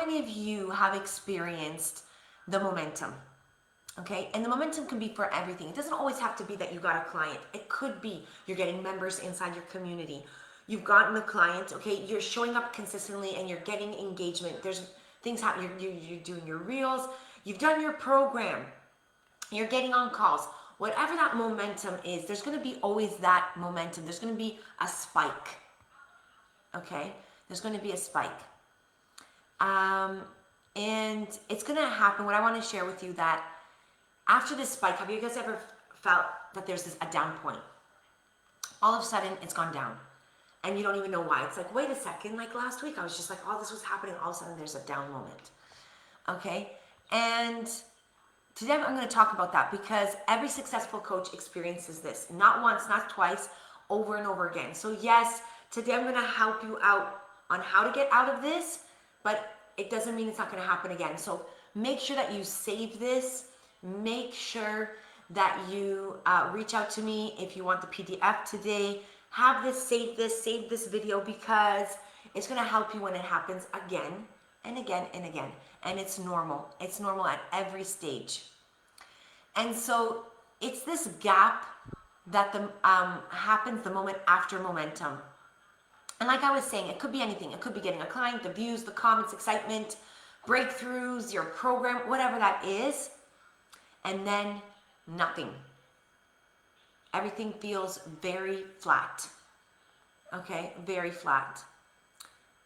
many of you have experienced the momentum? Okay, and the momentum can be for everything. It doesn't always have to be that you got a client. It could be you're getting members inside your community. You've gotten a client, okay, you're showing up consistently and you're getting engagement. There's things happening, you're doing your reels, you've done your program, you're getting on calls. Whatever that momentum is, there's going to be always that momentum. There's going to be a spike, okay? There's going to be a spike. And it's going to happen. What I want to share with you that after this spike, have you guys ever felt that there's a down point? All of a sudden, it's gone down. And you don't even know why. It's like, wait a second, like last week, I was just like, oh, this was happening. All of a sudden, there's a down moment. Okay? And today, I'm going to talk about that because every successful coach experiences this. Not once, not twice, over and over again. So yes, today I'm going to help you out on how to get out of this, but it doesn't mean it's not going to happen again. So make sure that you save this. Make sure that you reach out to me if you want the PDF today. Have this, save this video because it's going to help you when it happens again and again and again. And it's normal. It's normal at every stage. And so it's this gap that happens the moment after momentum. And like I was saying, it could be anything. It could be getting a client, the views, the comments, excitement, breakthroughs, your program, whatever that is. And then nothing. Everything feels very flat. Okay, very flat.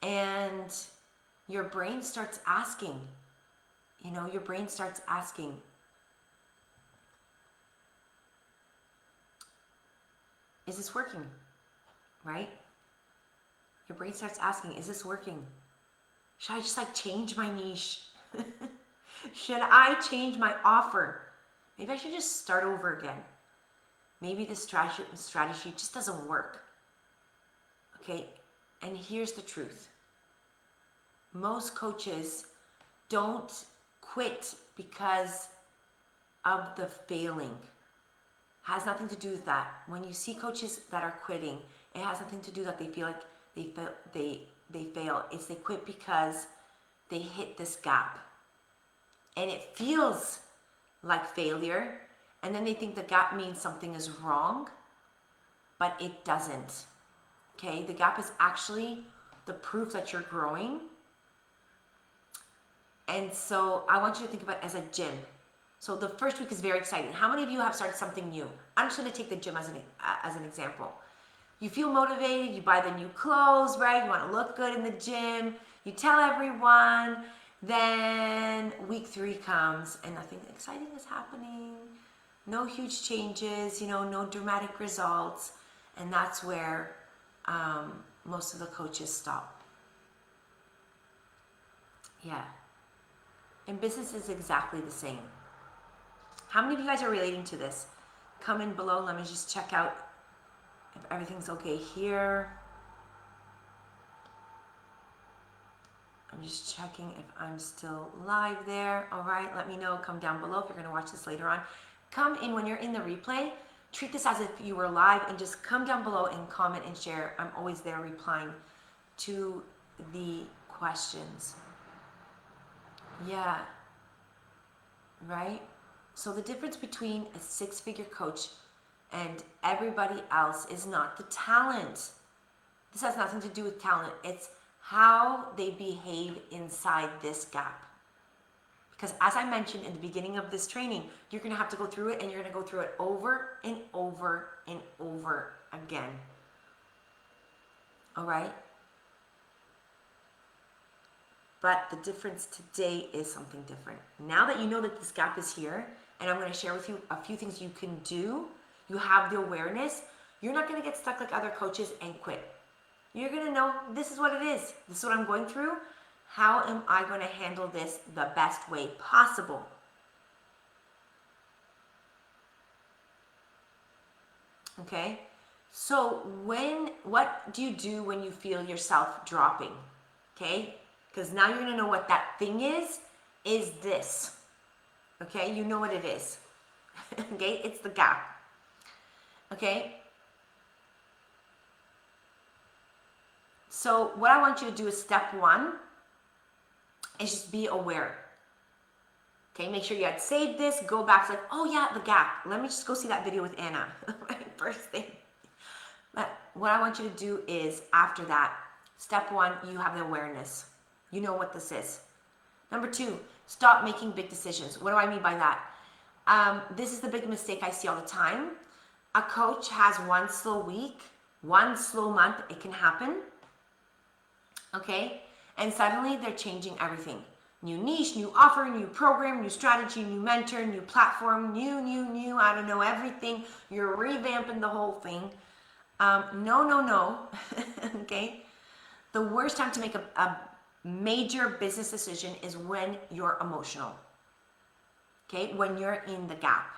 And your brain starts asking, your brain starts asking, is this working? Right? Your brain starts asking, is this working? Should I just change my niche? Should I change my offer? Maybe I should just start over again. Maybe this strategy just doesn't work. Okay, and here's the truth. Most coaches don't quit because of the failing. Has nothing to do with that. When you see coaches that are quitting, it has nothing to do that they feel like they fail. It's they quit because they hit this gap. And it feels like failure. And then they think the gap means something is wrong. But it doesn't. Okay? The gap is actually the proof that you're growing. And so I want you to think about it as a gym. So the first week is very exciting. How many of you have started something new? I'm just going to take the gym as an example. You feel motivated, you buy the new clothes, right? You want to look good in the gym. You tell everyone. Then week 3 comes and nothing exciting is happening. No huge changes, no dramatic results. And that's where most of the coaches stop. Yeah. And business is exactly the same. How many of you guys are relating to this? Comment below. Let me just check out if everything's okay here. I'm just checking if I'm still live there. All right, let me know. Come down below if you're going to watch this later on. Come in when you're in the replay. Treat this as if you were live and just come down below and comment and share. I'm always there replying to the questions. Yeah. Right? So the difference between a 6-figure coach and everybody else is not the talent. This has nothing to do with talent. It's how they behave inside this gap. Because as I mentioned in the beginning of this training, you're going to have to go through it and you're going to go through it over and over and over again. All right? But the difference today is something different. Now that you know that this gap is here, and I'm going to share with you a few things you can do, you have the awareness, you're not going to get stuck like other coaches and quit. You're going to know this is what it is. This is what I'm going through. How am I going to handle this the best way possible? Okay? So what do you do when you feel yourself dropping? Okay? Because now you're going to know what that thing is this. Okay? You know what it is. Okay? It's the gap. Okay? So what I want you to do is step 1, is just be aware. Okay, make sure you had saved this, go back, it's like, oh yeah, the gap. Let me just go see that video with Anna, right? First thing. But what I want you to do is, after that, step one, you have the awareness. You know what this is. Number two, stop making big decisions. What do I mean by that? This is the big mistake I see all the time. A coach has one slow week, one slow month, it can happen. Okay? And suddenly they're changing everything. New niche, new offer, new program, new strategy, new mentor, new platform, new, I don't know, everything. You're revamping the whole thing. No. Okay? The worst time to make a major business decision is when you're emotional. Okay? When you're in the gap.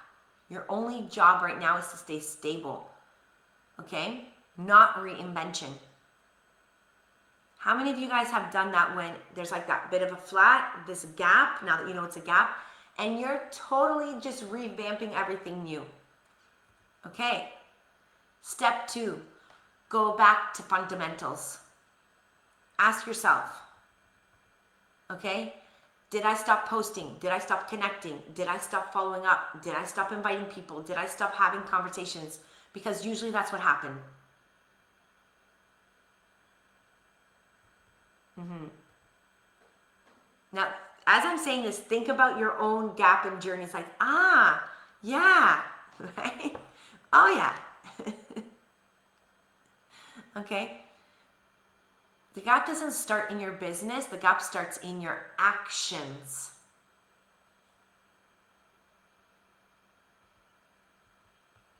Your only job right now is to stay stable. Okay? Not reinvention. How many of you guys have done that when there's like that bit of a flat, this gap, now that you know it's a gap, and you're totally just revamping everything new? Okay. Step two, go back to fundamentals. Ask yourself, okay, did I stop posting? Did I stop connecting? Did I stop following up? Did I stop inviting people? Did I stop having conversations? Because usually that's what happened. Now, as I'm saying this, think about your own gap and journey. It's like, yeah, right? Oh, yeah. Okay? The gap doesn't start in your business. The gap starts in your actions.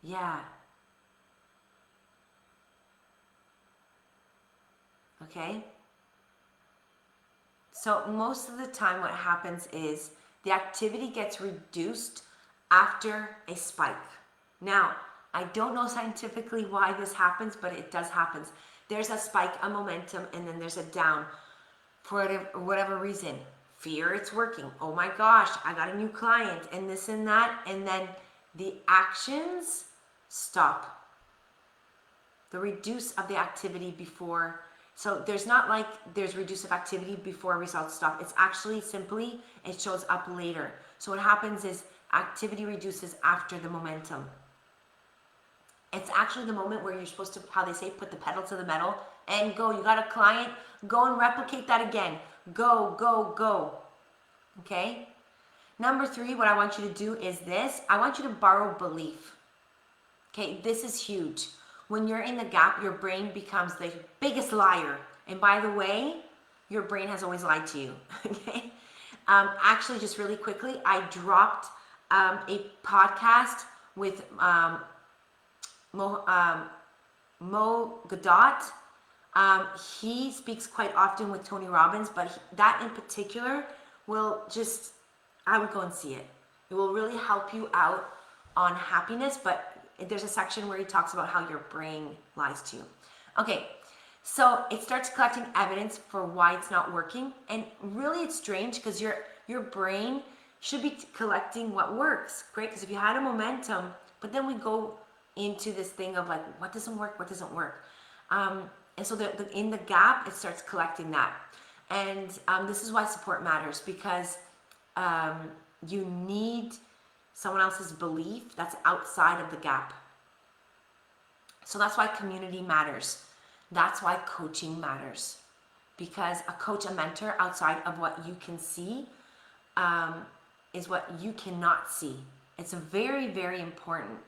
Yeah. Okay? So most of the time what happens is the activity gets reduced after a spike. Now, I don't know scientifically why this happens, but it does happen. There's a spike, a momentum, and then there's a down for whatever reason. Fear it's working. Oh my gosh, I got a new client and this and that. And then the actions stop. The reduce of the activity before. So there's not like there's reduce of activity before results stop. It's actually simply, it shows up later. So what happens is activity reduces after the momentum. It's actually the moment where you're supposed to, how they say, put the pedal to the metal and go. You got a client, go and replicate that again. Go. Okay? Number three, what I want you to do is this. I want you to borrow belief. Okay, this is huge. When you're in the gap, your brain becomes the biggest liar. And by the way, your brain has always lied to you. Okay? Actually, just really quickly, I dropped a podcast with Mo Godot. He speaks quite often with Tony Robbins, but that in particular will just, I would go and see it. It will really help you out on happiness, but there's a section where he talks about how your brain lies to you. Okay, so it starts collecting evidence for why it's not working, and really it's strange because your brain should be collecting what works, great, because if you had a momentum, but then we go into this thing of like, what doesn't work, and so in the gap, it starts collecting that. And this is why support matters, because you need someone else's belief that's outside of the gap. So that's why community matters. That's why coaching matters. Because a coach, a mentor outside of what you can see is what you cannot see. It's very, very important.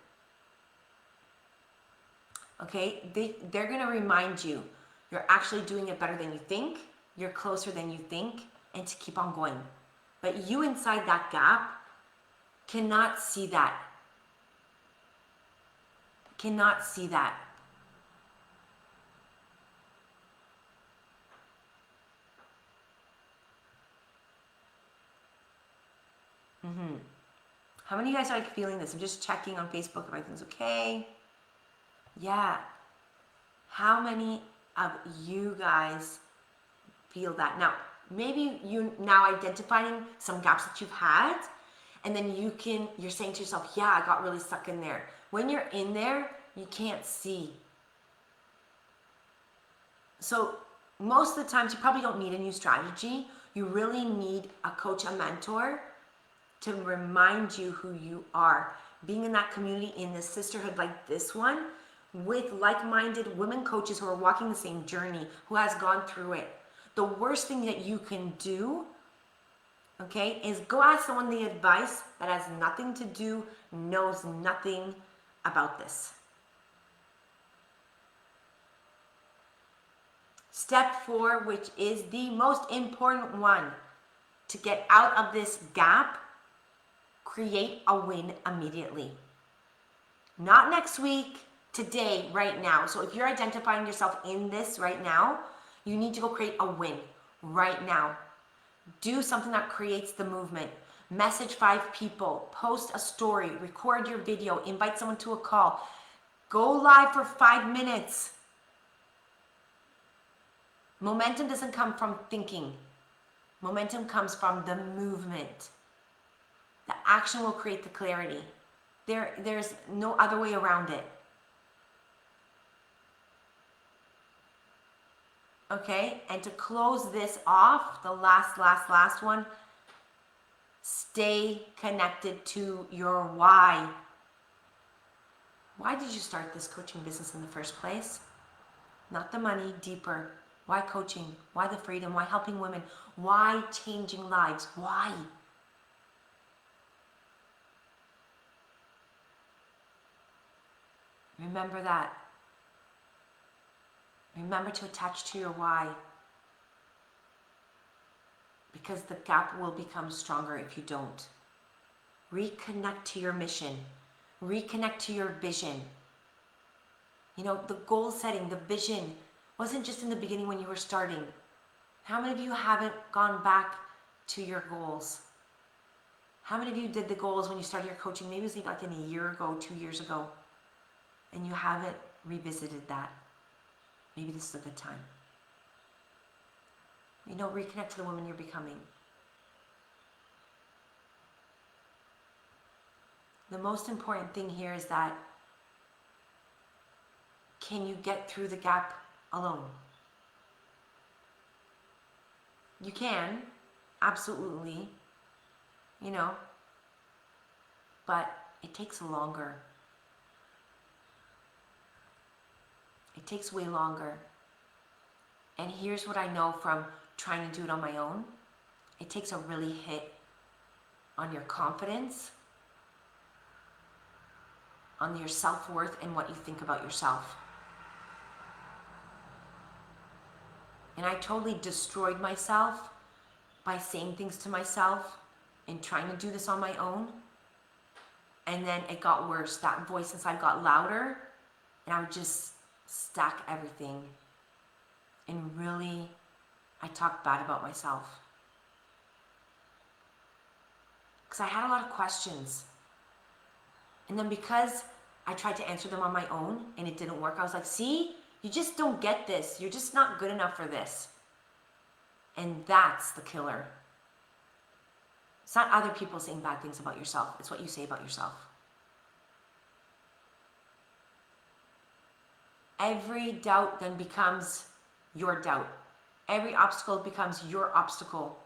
Okay, they're going to remind you you're actually doing it better than you think, you're closer than you think, and to keep on going. But you inside that gap cannot see that. Cannot see that. How many of you guys are like feeling this? I'm just checking on Facebook if everything's okay. Yeah. How many of you guys feel that? Now, maybe you now identifying some gaps that you've had, and then you're saying to yourself, yeah, I got really stuck in there. When you're in there, you can't see. So most of the times you probably don't need a new strategy. You really need a coach, a mentor to remind you who you are. Being in that community, in this sisterhood like this one, with like-minded women coaches who are walking the same journey, who has gone through it. The worst thing that you can do, okay, is go ask someone the advice that has nothing to do, knows nothing about this. Step 4, which is the most important one, to get out of this gap, create a win immediately. Not next week, today, right now. So if you're identifying yourself in this right now, you need to go create a win right now. Do something that creates the movement. Message 5 people, post a story, record your video, invite someone to a call. Go live for 5 minutes. Momentum doesn't come from thinking. Momentum comes from the movement. The action will create the clarity. There's no other way around it. Okay, and to close this off, the last one, stay connected to your why. Why did you start this coaching business in the first place? Not the money, deeper. Why coaching? Why the freedom? Why helping women? Why changing lives? Why? Remember that. Remember to attach to your why. Because the gap will become stronger if you don't. Reconnect to your mission. Reconnect to your vision. You know, the goal setting, the vision wasn't just in the beginning when you were starting. How many of you haven't gone back to your goals? How many of you did the goals when you started your coaching? Maybe it was like in a year ago, 2 years ago, and you haven't revisited that. Maybe this is a good time. You know, reconnect to the woman you're becoming. The most important thing here is that, can you get through the gap alone? You can, absolutely, you know, but it takes longer. It takes way longer. And here's what I know from trying to do it on my own. It takes a really hit on your confidence, on your self-worth, and what you think about yourself. And I totally destroyed myself by saying things to myself and trying to do this on my own. And then it got worse. That voice inside got louder, and I would just stack everything. And really, I talked bad about myself. Because I had a lot of questions. And then because I tried to answer them on my own and it didn't work, I was like, see, you just don't get this. You're just not good enough for this. And that's the killer. It's not other people saying bad things about yourself. It's what you say about yourself. Every doubt then becomes your doubt. Every obstacle becomes your obstacle.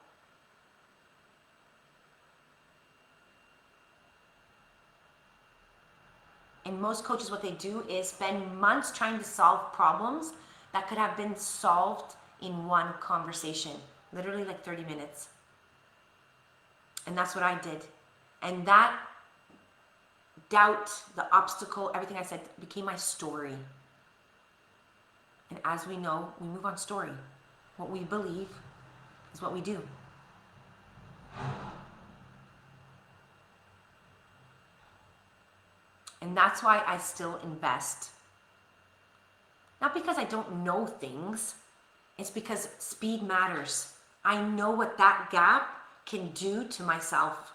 And most coaches, what they do is spend months trying to solve problems that could have been solved in one conversation, literally like 30 minutes. And that's what I did. And that doubt, the obstacle, everything I said became my story. And as we know, we move on story. What we believe is what we do. And that's why I still invest. Not because I don't know things, it's because speed matters. I know what that gap can do to myself.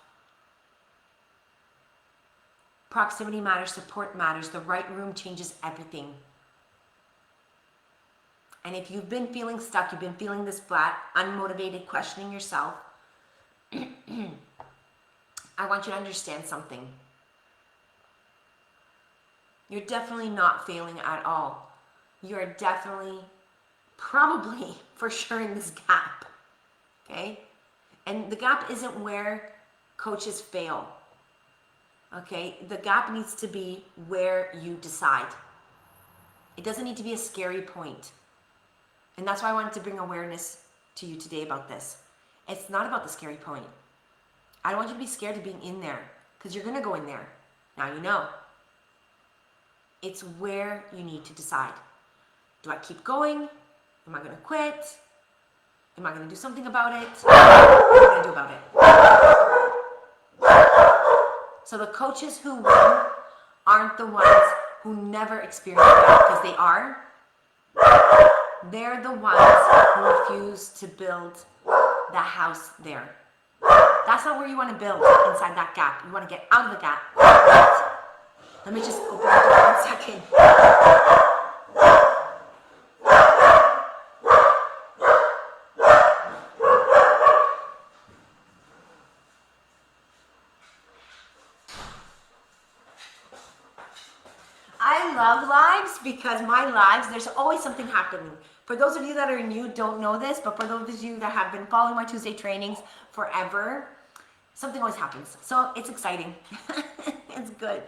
Proximity matters, support matters. The right room changes everything. And if you've been feeling stuck, you've been feeling this flat, unmotivated, questioning yourself, I want you to understand something. You're definitely not failing at all. You're definitely, probably, for sure in this gap. okay? And the gap isn't where coaches fail, okay? The gap needs to be where you decide. It doesn't need to be a scary point. And that's why I wanted to bring awareness to you today about this. It's not about the scary point. I don't want you to be scared of being in there, because you're going to go in there. Now you know. It's where you need to decide. Do I keep going? Am I going to quit? Am I going to do something about it? What am I going to do about it? So the coaches who win aren't the ones who never experience that, because they are. They're the ones who refuse to build the house there. That's not where you want to build, inside that gap. You want to get out of the gap. Let me just open the door 1 second. I love lives, because my lives, there's always something happening. For those of you that are new, don't know this, but for those of you that have been following my Tuesday trainings forever, something always happens. So it's exciting. It's good.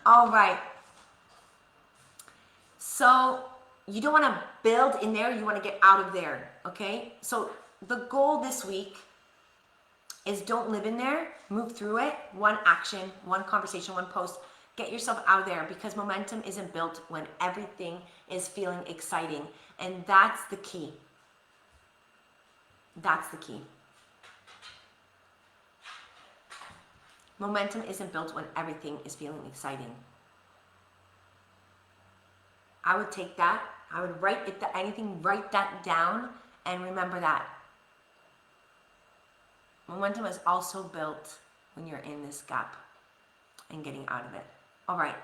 All right. So you don't want to build in there. You want to get out of there. Okay. So the goal this week is don't live in there. Move through it. One action, one conversation, one post. Get yourself out of there, because momentum isn't built when everything is feeling exciting. And that's the key. That's the key. Momentum isn't built when everything is feeling exciting. I would take that. I would write that down, and remember that. Momentum is also built when you're in this gap and getting out of it. All right.